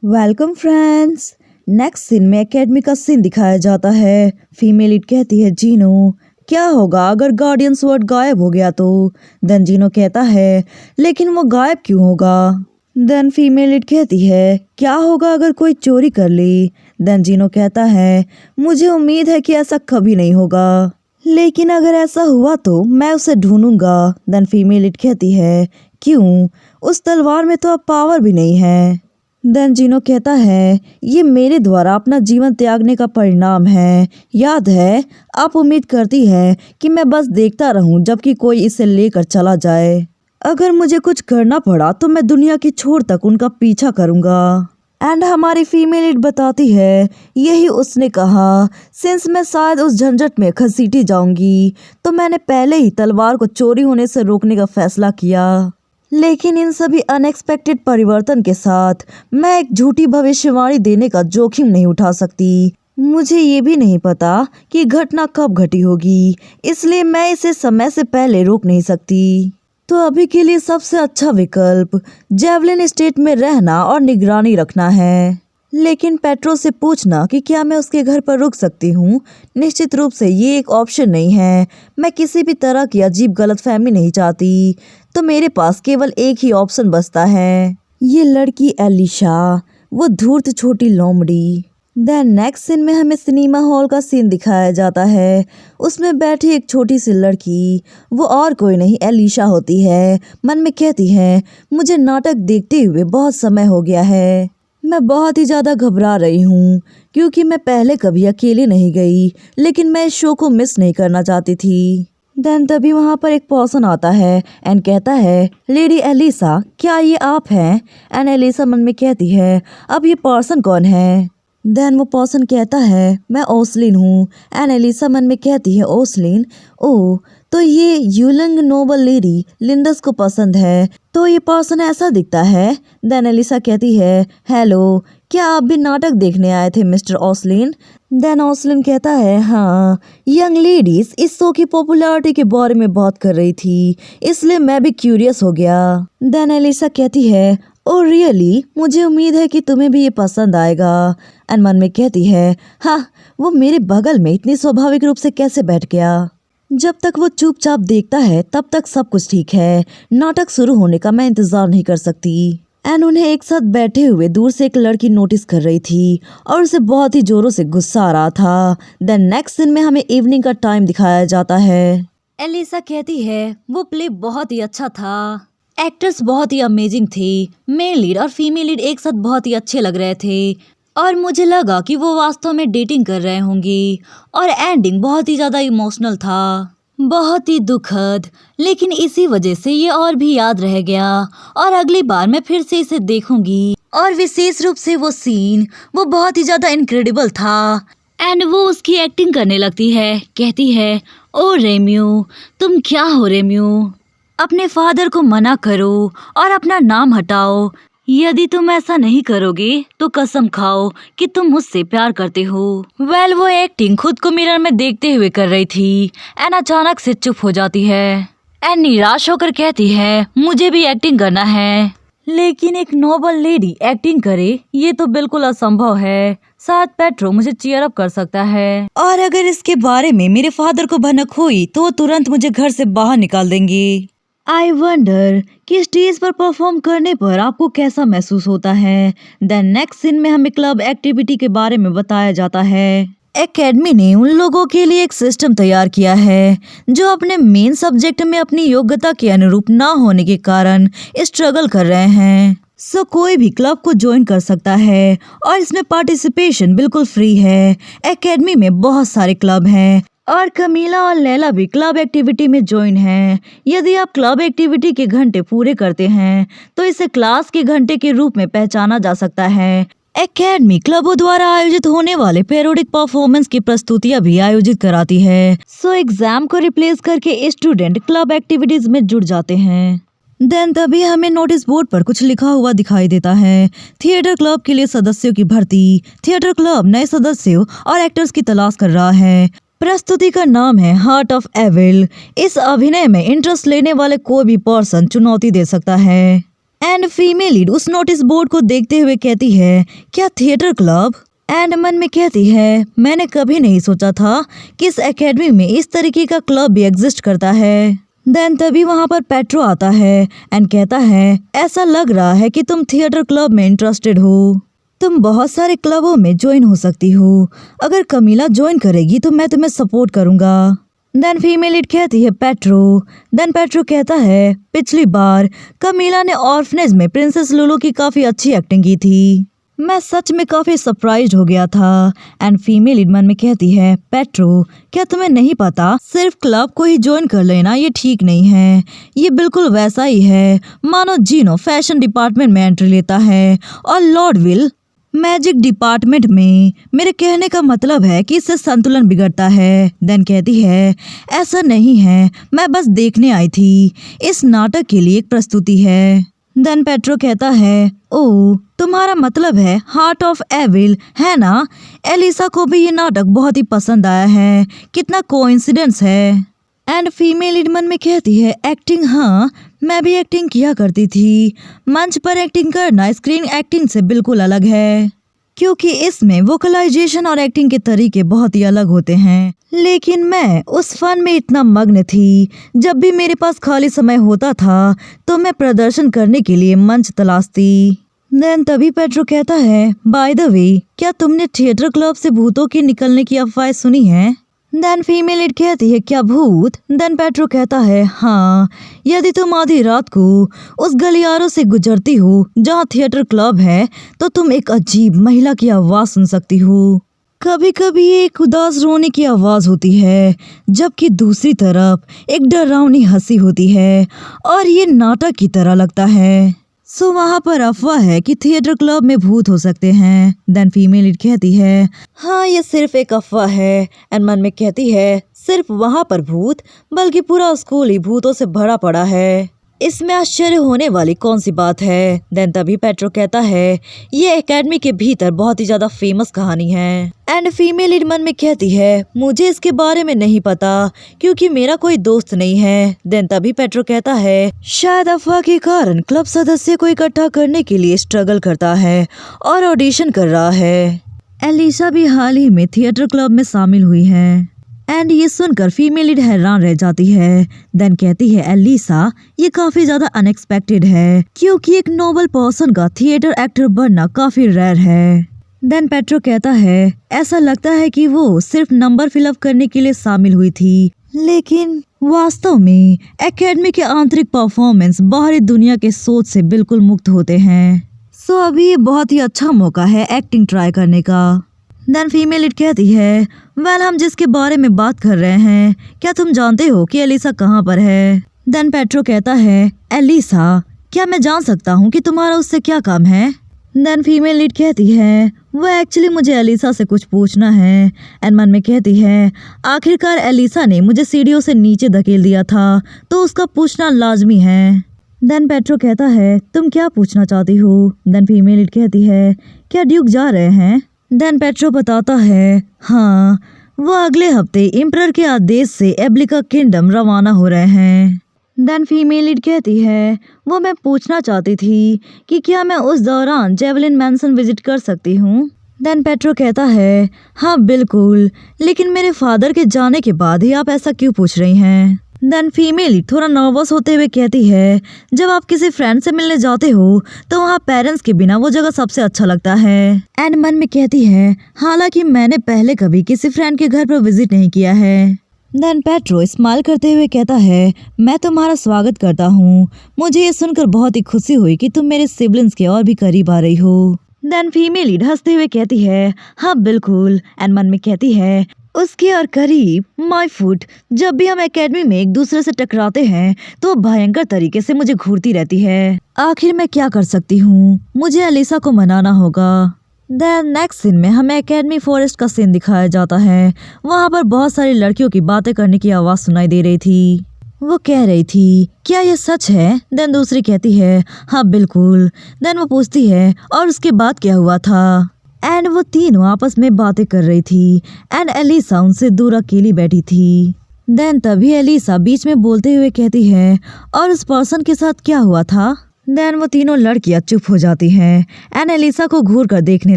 Welcome friends. Next scene में academy का scene दिखाया जाता है। फीमेल लीड कहती है जीनो क्या होगा अगर गार्डियन स्वॉर्ड गायब हो गया तो। देन जीनो कहता है लेकिन वो गायब क्यों होगा। देन फीमेल लीड कहती है क्या होगा अगर कोई चोरी कर ली। देन जीनो कहता है मुझे उम्मीद है कि ऐसा कभी नहीं होगा, लेकिन अगर ऐसा हुआ तो मैं उसे ढूंढूंगा। देन फीमेल लीड कहती है क्यों, उस तलवार में तो अब पावर भी नहीं है। देन जीनो कहता है ये मेरे द्वारा अपना जीवन त्यागने का परिणाम है। याद है आप उम्मीद करती है कि मैं बस देखता रहूं जबकि कोई इसे लेकर चला जाए। अगर मुझे कुछ करना पड़ा तो मैं दुनिया की छोर तक उनका पीछा करूंगा। एंड हमारी फीमेल लीड बताती है यही उसने कहा। सिंस मैं शायद उस झंझट में घसीटी जाऊंगी तो मैंने पहले ही तलवार को चोरी होने से रोकने का फैसला किया, लेकिन इन सभी अनएक्सपेक्टेड परिवर्तन के साथ मैं एक झूठी भविष्यवाणी देने का जोखिम नहीं उठा सकती। मुझे ये भी नहीं पता कि घटना कब घटी होगी, इसलिए मैं इसे समय से पहले रोक नहीं सकती। तो अभी के लिए सबसे अच्छा विकल्प जेवलिन स्टेट में रहना और निगरानी रखना है, लेकिन पेट्रो से पूछना कि क्या मैं उसके घर पर रुक सकती हूँ। निश्चित रूप से ये एक ऑप्शन नहीं है। मैं किसी भी तरह की अजीब गलतफहमी नहीं चाहती, तो मेरे पास केवल एक ही ऑप्शन बचता है, ये लड़की एलिशा, वो धूर्त छोटी लोमड़ी। देन नेक्स्ट सीन में हमें सिनेमा हॉल का सीन दिखाया जाता है। उसमें बैठी एक छोटी सी लड़की, वो और कोई नहीं एलिशा होती है। मन में कहती है मुझे नाटक देखते हुए बहुत समय हो गया है, मैं बहुत ही ज़्यादा घबरा रही हूँ क्योंकि मैं पहले कभी अकेले नहीं गई, लेकिन मैं इस शो को मिस नहीं करना चाहती थी। देन तभी वहाँ पर एक पर्सन आता है एंड कहता है लेडी एलिसा क्या ये आप हैं। एंड एलिसा मन में कहती है अब ये पर्सन कौन है। देन वो पर्सन कहता है मैं ओसलिन हूँ। एंड एलिसा मन में कहती है ओसलिन, ओह तो ये यूलंग नोबल लेडी लिंडस को पसंद है, तो ये पर्सन ऐसा दिखता है। देन एलिसा कहती है हेलो, क्या आप भी नाटक देखने आए थे मिस्टर ओसलिन। देन ओसलिन कहता है हाँ, यंग लेडीज इस शो की पॉपुलैरिटी के बारे में बात कर रही थी, इसलिए मैं भी क्यूरियस हो गया। देन एलिसा कहती है ओह रियली, मुझे उम्मीद है कि तुम्हें भी ये पसंद आएगा। एंड मन में कहती है हाँ, वो मेरे बगल में इतनी स्वाभाविक रूप से कैसे बैठ गया। जब तक वो चुपचाप देखता है तब तक सब कुछ ठीक है, नाटक शुरू होने का मैं इंतजार नहीं कर सकती। एंड उन्हें एक साथ बैठे हुए दूर से एक लड़की नोटिस कर रही थी और उसे बहुत ही जोरों से गुस्सा आ रहा था। देन नेक्स्ट सीन में हमें इवनिंग का टाइम दिखाया जाता है। एलिसा कहती है वो प्ले बहुत ही अच्छा था, एक्टर्स बहुत ही अमेजिंग थे, मेल लीड और फीमेल लीड एक साथ बहुत ही अच्छे लग रहे थे और मुझे लगा कि वो वास्तव में डेटिंग कर रहे होंगे। और एंडिंग बहुत ही ज़्यादा इमोशनल था, बहुत ही दुखद, लेकिन इसी वजह से ये और भी याद रह गया और अगली बार मैं फिर से इसे देखूंगी। और विशेष रूप से वो सीन, वो बहुत ही ज़्यादा इनक्रेडिबल था। एंड वो उसकी एक्टिंग करने लगती है, कहती है ओ रेम्यू तुम क्या हो रेम्यू, अपने फादर को मना करो और अपना नाम हटाओ। यदि तुम ऐसा नहीं करोगे तो कसम खाओ कि तुम मुझसे प्यार करते हो। वेल वो एक्टिंग खुद को मिरर में देखते हुए कर रही थी एंड अचानक से चुप हो जाती है एंड निराश होकर कहती है मुझे भी एक्टिंग करना है, लेकिन एक नोबल लेडी एक्टिंग करे ये तो बिल्कुल असंभव है। शायद पेट्रो मुझे चीयर अप कर सकता है, और अगर इसके बारे में मेरे फादर को भनक हुई तो वो तुरंत मुझे घर से बाहर निकाल देंगे। आई वंडर कि स्टेज पर परफॉर्म करने पर आपको कैसा महसूस होता है। देन नेक्स्ट सीन में हमें क्लब एक्टिविटी के बारे में बताया जाता है। एकेडमी ने उन लोगों के लिए एक सिस्टम तैयार किया है जो अपने मेन सब्जेक्ट में अपनी योग्यता के अनुरूप ना होने के कारण स्ट्रगल कर रहे हैं। सो कोई भी क्लब को ज्वाइन कर सकता है और इसमें पार्टिसिपेशन बिल्कुल फ्री है। एकेडमी में बहुत सारे क्लब हैं और कमीला और लैला भी क्लब एक्टिविटी में ज्वाइन हैं। यदि आप क्लब एक्टिविटी के घंटे पूरे करते हैं तो इसे क्लास के घंटे के रूप में पहचाना जा सकता है। एकेडमी क्लबों द्वारा आयोजित होने वाले पेरियोडिक परफॉर्मेंस की प्रस्तुतियां भी आयोजित कराती है। सो एग्जाम को रिप्लेस करके स्टूडेंट क्लब एक्टिविटीज में जुड़ जाते हैं। देन तभी हमें नोटिस बोर्ड पर कुछ लिखा हुआ दिखाई देता है, थिएटर क्लब के लिए सदस्यों की भर्ती। थिएटर क्लब नए सदस्यों और एक्टर्स की तलाश कर रहा है। प्रस्तुति का नाम है हार्ट ऑफ एविल। इस अभिनय में इंटरेस्ट लेने वाले कोई भी पर्सन चुनौती दे सकता है। एंड फीमेल लीड उस नोटिस बोर्ड को देखते हुए कहती है, क्या थिएटर क्लब? एंड मन में कहती है, मैंने कभी नहीं सोचा था कि इस एकेडमी में इस तरीके का क्लब भी एग्जिस्ट करता है। देन तभी वहाँ पर पेट्रो आता है एंड कहता है, ऐसा लग रहा है कि तुम थिएटर क्लब में इंटरेस्टेड हो। तुम बहुत सारे क्लबों में ज्वाइन हो सकती हो। अगर कमीला ज्वाइन करेगी तो मैं तुम्हें सपोर्ट करूंगा। देन फीमेल लीड कहती है, पेट्रो। देन पेट्रो कहता है, पिछली बार कमीला ने ऑर्फनेज में प्रिंसेस लुलू की काफी अच्छी एक्टिंग की थी। मैं सच में काफी सरप्राइज्ड हो गया था। एंड फीमेल लीड मन में कहती है, पेट्रो क्या तुम्हें नहीं पता, सिर्फ क्लब को ही ज्वाइन कर लेना ये ठीक नहीं है। ये बिल्कुल वैसा ही है मानो जीनो फैशन डिपार्टमेंट में एंट्री लेता है और लॉर्ड विल मैजिक डिपार्टमेंट में। मेरे कहने का मतलब है कि इससे संतुलन बिगड़ता है। देन कहती है, ऐसा नहीं है, मैं बस देखने आई थी। इस नाटक के लिए एक प्रस्तुति है। देन पेट्रो कहता है, ओह तुम्हारा मतलब है हार्ट ऑफ एविल, है ना? एलिसा को भी ये नाटक बहुत ही पसंद आया है। कितना कोइंसिडेंस है। एंड फीमेल लीड मन में कहती है, एक्टिंग, हाँ मैं भी एक्टिंग किया करती थी। मंच पर एक्टिंग करना स्क्रीन एक्टिंग से बिल्कुल अलग है, क्योंकि इसमें वोकलाइजेशन और एक्टिंग के तरीके बहुत ही अलग होते हैं। लेकिन मैं उस फन में इतना मग्न थी, जब भी मेरे पास खाली समय होता था तो मैं प्रदर्शन करने के लिए मंच तलाशती। देन तभी पेट्रो कहता है, बाय द वे क्या तुमने थिएटर क्लब से भूतों के निकलने की अफवाह सुनी है? देन फीमेल लीड कहती है, क्या भूत? देन पेट्रो कहता है, हाँ यदि तुम आधी रात को उस गलियारों से गुजरती हो जहाँ थिएटर क्लब है तो तुम एक अजीब महिला की आवाज सुन सकती हो। कभी कभी एक उदास रोने की आवाज होती है, जबकि दूसरी तरफ एक डरावनी हंसी होती है और ये नाटक की तरह लगता है। सो वहाँ पर अफवाह है कि थिएटर क्लब में भूत हो सकते हैं। देन फीमेल लीड कहती है, हाँ ये सिर्फ एक अफवाह है। एंड मन में कहती है, सिर्फ वहाँ पर भूत, बल्कि पूरा स्कूल ही भूतों से भरा पड़ा है। इसमें आश्चर्य होने वाली कौन सी बात है? देन तभी पेट्रो कहता है, ये एकेडमी के भीतर बहुत ही ज्यादा फेमस कहानी है। एंड फीमेल लीड मन में कहती है, मुझे इसके बारे में नहीं पता क्योंकि मेरा कोई दोस्त नहीं है। देन तभी पेट्रो कहता है, शायद अफवाह के कारण क्लब सदस्य को इकट्ठा करने के लिए स्ट्रगल करता है और ऑडिशन कर रहा है। एलिसा भी हाल ही में थिएटर क्लब में शामिल हुई है। एंड ये सुनकर फीमेल लीड हैरान रह जाती है। देन कहती है, एलिसा ये काफी ज्यादा अनएक्सपेक्टेड है, क्योंकि एक नोबल पर्सन का थिएटर एक्टर बनना काफी रेयर है। देन पेट्रो कहता है, ऐसा लगता है कि वो सिर्फ नंबर फिलअप करने के लिए शामिल हुई थी, लेकिन वास्तव में एकेडमी के आंतरिक परफॉर्मेंस बाहरी दुनिया के सोच से बिल्कुल मुक्त होते हैं। सो अभी बहुत ही अच्छा मौका है एक्टिंग ट्राई करने का। देन फीमेल लीड कहती है, वेल हम जिसके बारे में बात कर रहे हैं, क्या तुम जानते हो कि एलिसा कहाँ पर है? देन पेट्रो कहता है, एलिसा, क्या मैं जान सकता हूँ कि तुम्हारा उससे क्या काम है? देन फीमेल लीड कहती है, वो एक्चुअली मुझे एलिसा से कुछ पूछना है। एंड मन में कहती है, आखिरकार एलिसा ने मुझे सीढ़ियों से नीचे धकेल दिया था तो उसका पूछना लाजमी है। देन पेट्रो कहता है, तुम क्या पूछना चाहती हो? देन फीमेल लीड कहती है, क्या ड्यूक जा रहे हैं? देन पेट्रो बताता है, हाँ वो अगले हफ्ते इम्परर के आदेश से एब्लिका किंगडम रवाना हो रहे हैं। देन फीमेल लीड कहती है, वो मैं पूछना चाहती थी कि क्या मैं उस दौरान जेवलिन मैंसन विजिट कर सकती हूँ? देन पेट्रो कहता है, हाँ बिल्कुल, लेकिन मेरे फादर के जाने के बाद ही आप ऐसा क्यों पूछ रही हैं? देन फीमेल थोड़ा नर्वस होते हुए कहती है, जब आप किसी फ्रेंड से मिलने जाते हो तो वहाँ पेरेंट्स के बिना वो जगह सबसे अच्छा लगता है। एंड मन में कहती है, हालांकि मैंने पहले कभी किसी फ्रेंड के घर पर विजिट नहीं किया है। देन पेट्रो स्माइल करते हुए कहता है, मैं तुम्हारा स्वागत करता हूँ। मुझे ये सुनकर बहुत ही खुशी हुई कि तुम मेरे सिबलिंग्स के और भी करीब आ रही हो। देन फीमेल लीड हंसते हुए कहती है, हाँ बिल्कुल। एंड मन में कहती है, उसके और करीब माय फुट। जब भी हम एकेडमी में एक दूसरे से टकराते हैं तो भयंकर तरीके से मुझे घूरती रहती है। आखिर मैं क्या कर सकती हूँ? मुझे एलिसा को मनाना होगा। देन नेक्स्ट सीन में हमें एकेडमी फॉरेस्ट का सीन दिखाया जाता है। वहाँ पर बहुत सारी लड़कियों की बातें करने की आवाज़ सुनाई दे रही थी। वो कह रही थी, क्या ये सच है? देन दूसरी कहती है, हाँ बिल्कुल। देन वो पूछती है, और उसके बाद क्या हुआ था? एंड वो तीनों आपस में बातें कर रही थी एंड एलिसा उनसे दूर अकेली बैठी थी। देन तभी एलिसा बीच में बोलते हुए कहती है, और उस पर्सन के साथ क्या हुआ था? देन वो तीनों लड़कियां चुप हो जाती हैं एंड एलिसा को घूर कर देखने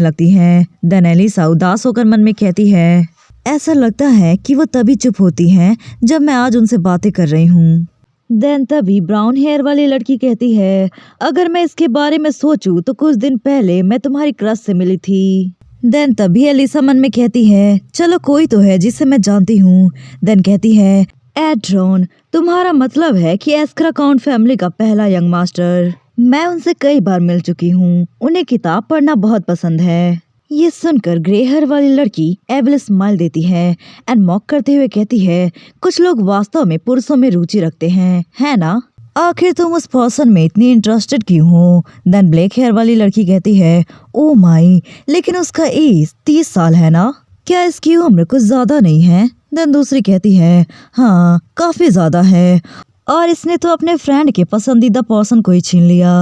लगती हैं। देन एलिसा उदास होकर मन में कहती है, ऐसा लगता है कि वो तभी चुप होती हैं जब मैं आज उनसे बातें कर रही हूँ। देन तभी ब्राउन हेयर वाली लड़की कहती है, अगर मैं इसके बारे में सोचूं तो कुछ दिन पहले मैं तुम्हारी क्रश से मिली थी। देन तभी एलिसा मन में कहती है, चलो कोई तो है जिसे मैं जानती हूँ। देन कहती है, एड्रॉन, तुम्हारा मतलब है कि एस्करा काउंट फैमिली का पहला यंग मास्टर। मैं उनसे कई बार मिल चुकी हूँ, उन्हें किताब पढ़ना बहुत पसंद है। ये सुनकर ग्रे हेयर वाली लड़की एविल स्माइल देती है एंड मॉक करते हुए कहती है, कुछ लोग वास्तव में पुरुषों में रुचि रखते हैं, है ना? आखिर तुम उस पर्सन में इतनी इंटरेस्टेड क्यों हो? देन ब्लैक हेयर वाली लड़की कहती है, ओ माई, लेकिन उसका एज 30 साल है ना? क्या इसकी उम्र कुछ ज्यादा नहीं है? देन दूसरी कहती है, हाँ काफी ज्यादा है, और इसने तो अपने फ्रेंड के पसंदीदा पर्सन को ही छीन लिया।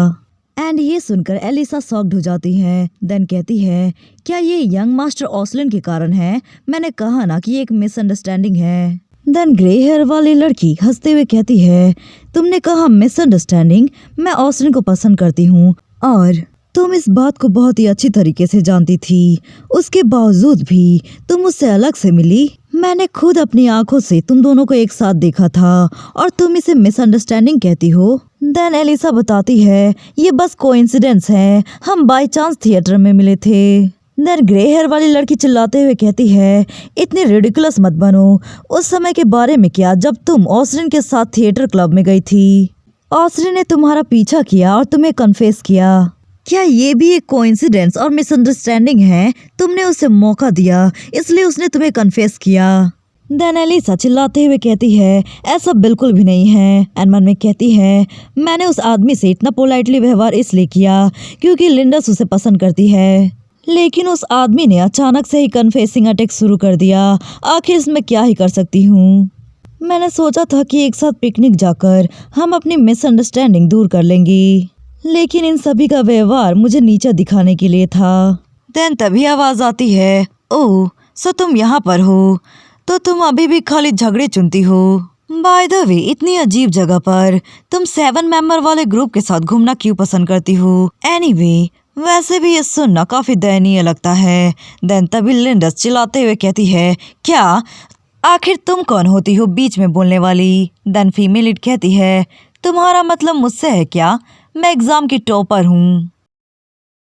एंड ये सुनकर एलिसा शॉक्ड हो जाती है। देन कहती है, क्या ये यंग मास्टर ऑसलिन के कारण है? मैंने कहा ना कि ये एक मिसअंडरस्टैंडिंग है। देन ग्रे हेयर वाली लड़की हंसते हुए कहती है, तुमने कहा मिसअंडरस्टैंडिंग? मैं ऑसलिन को पसंद करती हूँ और तुम इस बात को बहुत ही अच्छी तरीके से जानती थी। उसके बावजूद भी तुम उससे अलग से मिली। मैंने खुद अपनी आंखों से तुम दोनों को एक साथ देखा था और तुम इसे मिसअंडरस्टैंडिंग कहती हो। देन एलिसा बताती है, ये बस कोइंसिडेंस है, हम बाय चांस थिएटर में मिले थे। देन ग्रे हेयर वाली लड़की चिल्लाते हुए कहती है, इतनी रिडिकुलस मत बनो। उस समय के बारे में क्या जब तुम ऑसलिन के साथ थिएटर क्लब में गई थी? ऑसलिन ने तुम्हारा पीछा किया और तुम्हें कन्फेस किया। क्या ये भी एक कोइंसिडेंस और मिसअंडरस्टैंडिंग है? तुमने उसे मौका दिया इसलिए उसने तुम्हें कन्फेस किया। देन एलिसा चिल्लाते हुए कहती है, ऐसा बिल्कुल भी नहीं है। एंड मन में कहती है, मैंने उस आदमी से इतना पोलाइटली व्यवहार इसलिए किया क्योंकि लिंडस उसे पसंद करती है, लेकिन उस आदमी ने अचानक से ही कन्फेसिंग अटैक शुरू कर दिया। आखिर इसमें क्या ही कर सकती हूँ? मैंने सोचा था कि एक साथ पिकनिक जाकर हम अपनी मिसअंडरस्टैंडिंग दूर कर लेंगी, लेकिन इन सभी का व्यवहार मुझे नीचा दिखाने के लिए था। देन तभी आवाज आती है, ओह सो तुम यहाँ पर हो, तो तुम अभी भी खाली झगड़े चुनती हो। बाय द वे, इतनी अजीब जगह पर तुम 7 मेंबर वाले ग्रुप के साथ घूमना क्यों पसंद करती हो? एनीवे, वैसे भी ये सुनना काफी दयनीय लगता है। देन तभी लिंडस चिल्लाते हुए कहती है, क्या? आखिर तुम कौन होती हो बीच में बोलने वाली? देन फीमेल लीड कहती है, तुम्हारा मतलब मुझसे है क्या? मैं एग्जाम की टॉपर हूँ।